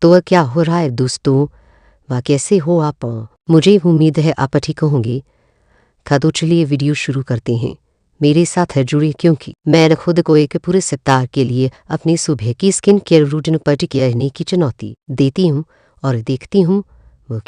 तो क्या हो रहा है दोस्तों? वह कैसे हो आप? मुझे उम्मीद है आप ठीक होंगे। तो चलिए वीडियो शुरू करते हैं। मेरे साथ है जुड़े क्योंकि मैं खुद को एक पूरे सप्ताह के लिए अपनी सुबह की स्किन केयर रूटीन पर टिके रहने की चुनौती देती हूँ और देखती हूँ वो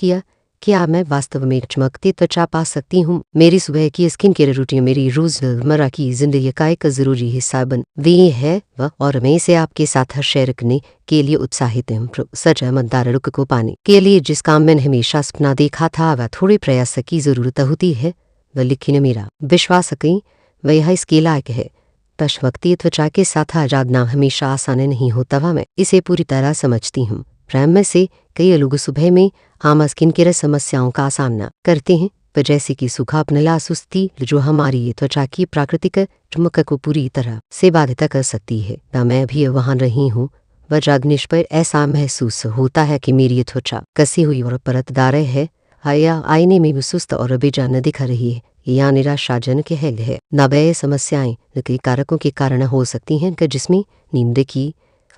क्या मैं वास्तव में एक चमकती त्वचा पा सकती हूँ। मेरी सुबह की स्किन केयर रूटीन मेरी रोजमर्रा की जिंदगी का एक जरूरी हिस्सा बन गई है और मैं इसे आपके साथ शेयर करने के लिए उत्साहित हूँ। सच मतदार रुक को पाने के लिए जिस काम मैंने हमेशा सपना देखा था वह थोड़े प्रयास की जरूरत होती है। वह लेकिन मेरा विश्वास कहीं वह यह इसके लायक है। पशवक्ति त्वचा के साथ आजादना हमेशा आसान नहीं होता। वह मैं इसे पूरी तरह समझती हूँ। प्रेम में से कई लोग सुबह में आम स्किन केयर समस्याओं का सामना करते हैं पर जैसे कि सूखापन सुस्ती जो हमारी त्वचा की प्राकृतिक चमक को पूरी तरह से बाधित कर सकती है। मैं भी वहां रही हूँ। वह जागनिश पर ऐसा महसूस होता है कि मेरी त्वचा कसी हुई और परतदार है या आईने में भी सुस्त और बेजान दिख रही है या निराशाजनक है। नए समस्याएं कई कारकों के कारण हो सकती हैं जिसमें नींद की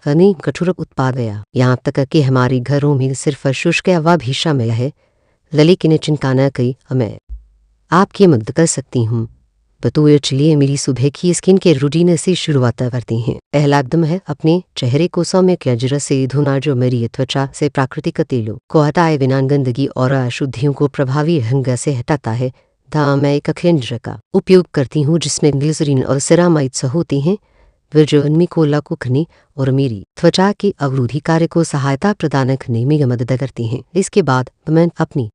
कमी कठोर उत्पाद यहाँ तक कि हमारे घरों में सिर्फ शुष्क हवा भी शामिल है। लेकिन चिंता न कई मैं आपकी मदद कर सकती हूँ। तो चलिए मेरी सुबह की स्किन के रूटीन से शुरुआत करते हैं। पहला कदम है अपने चेहरे को सौम्य क्लेंजर से धोना जो मेरी त्वचा से प्राकृतिक तेलों को हटाए बिना गंदगी और अशुद्धियों को प्रभावी ढंग से हटाता है। मैं एक क्लेंजर का उपयोग करती हूँ जिसमें ग्लिसरीन और सेरामाइड्स होती हैं वे जो उनमें कोला को खने और मेरी त्वचा के अवरोधी कार्य को सहायता प्रदान करने में मदद करती हैं। इसके बाद मैं अपनी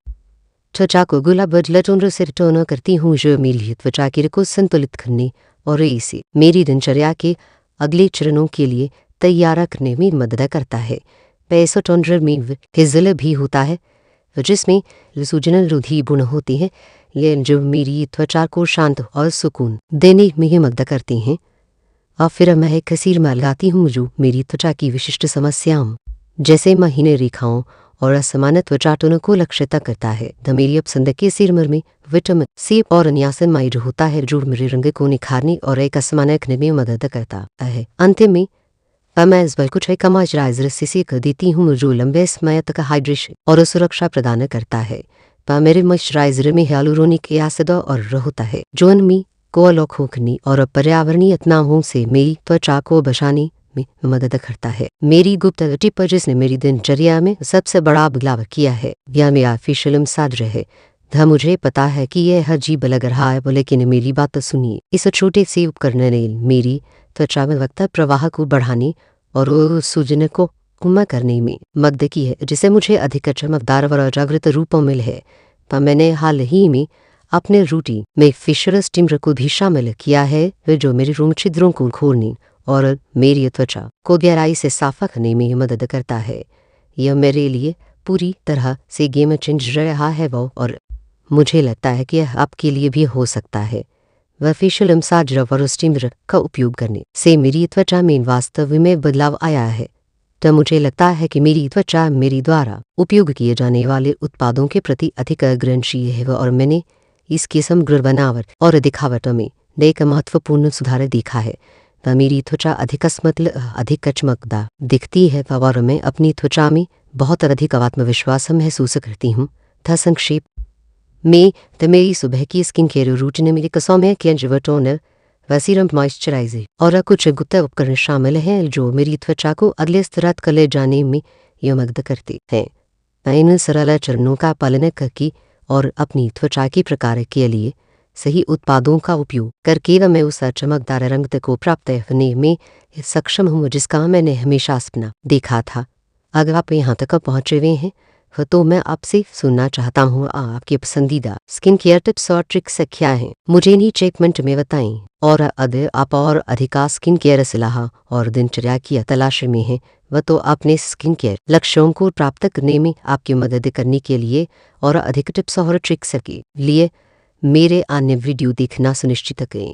त्वचा को गुलाब जल टोनर से टोन करती हूँ जो मेरी त्वचा की को संतुलित करने और इसे मेरी दिनचर्या के अगले चरणों के लिए तैयार करने में मदद करता है। पैसो टोनर में हिजल भी होता है जिसमें सूजन रोधी गुण होते हैं ये जो मेरी त्वचा को शांत और सुकून देने में मदद करती हैं। और फिर मैं एक सीर में लगाती हूँ जो मेरी त्वचा की विशिष्ट समस्याओं जैसे महीने रेखाओं और असमान त्वचा टोन को लक्षित करता है। मेरी पसंद के सीरमर में विटामिन सी और नियासिनमाइड होता है जो मेरे रंग को निखारने और एक असमान रखने में मदद करता है। अंतिम में मैं इस बल कुछ एक मॉइस्चराइजर से सेक देती हूँ जो लंबे समय तक हाइड्रेशन और सुरक्षा प्रदान करता है। मेरे मॉइस्चराइजर में hyaluronic एसिड और होता है जो उनमें को खोखनी और पर्यावरणीय तनावों से मेरी त्वचा को बचाने में मदद करता है। मेरी गुप्त टिप जिसने मेरी दिनचर्या में सबसे बड़ा बदलाव किया है यह मेरा फेशियल मसाज है। मुझे पता है कि यह अजीब लग रहा है लेकिन मेरी बात सुनिए। इस छोटे से उपकरण ने मेरी त्वचा में रक्त प्रवाह को बढ़ाने और सूजन को कम करने में मदद की है जिसे मुझे अधिक चमकदार और जागृत रूप मिल है। मैंने हाल ही में अपने रूटीन में फेशियल स्टीमर को भी शामिल किया है जो मेरे रोम छिद्रों को खोलने और मेरी त्वचा को गहराई से साफ करने में मदद करता है। यह मेरे लिए पूरी तरह से गेम चेंज रहा है और मुझे लगता है कि यह आपके लिए भी हो सकता है। वह फेशियल मसाज और स्टीमर का उपयोग करने से मेरी त्वचा में वास्तव में बदलाव आया है। मुझे लगता है कि मेरी त्वचा मेरे द्वारा उपयोग किए जाने वाले उत्पादों के प्रति अधिक अग्रहणशील है और मैंने इसकी समग्र बनावट और दिखावट में एक महत्वपूर्ण सुधार देखा है। मेरी त्वचा अधिक अधिक चमकदार दिखती है और मैं अपनी त्वचा में बहुत अधिक आत्मविश्वास महसूस करती हूँ। संक्षेप में मेरी सुबह की स्किन केयर रूटीन में सौम्य क्लेंजर टोनर व सीरम मॉइस्चराइजर और कुछ गुप्त उपकरण शामिल हैं जो मेरी त्वचा को अगले स्तर तक ले जाने में यह मदद करते हैं। मैं इन सरल चरणों का पालन करके और अपनी त्वचा के प्रकार के लिए सही उत्पादों का उपयोग करके मैं उस चमकदार रंग को प्राप्त करने में सक्षम हूँ जिसका मैंने हमेशा सपना देखा था। अगर आप यहाँ तक पहुँचे हुए हैं तो मैं आपसे सुनना चाहता हूँ आपके पसंदीदा स्किन केयर टिप्स और ट्रिक्स क्या हैं। मुझे नीचे कमेंट में बताएं और अगर आप और अधिक स्किन केयर सलाह और दिनचर्या की तलाश में हैं तो अपने स्किन केयर लक्ष्यों को प्राप्त करने में आपकी मदद करने के लिए और अधिक टिप्स और ट्रिक्स के लिए मेरे अन्य वीडियो देखना सुनिश्चित करें।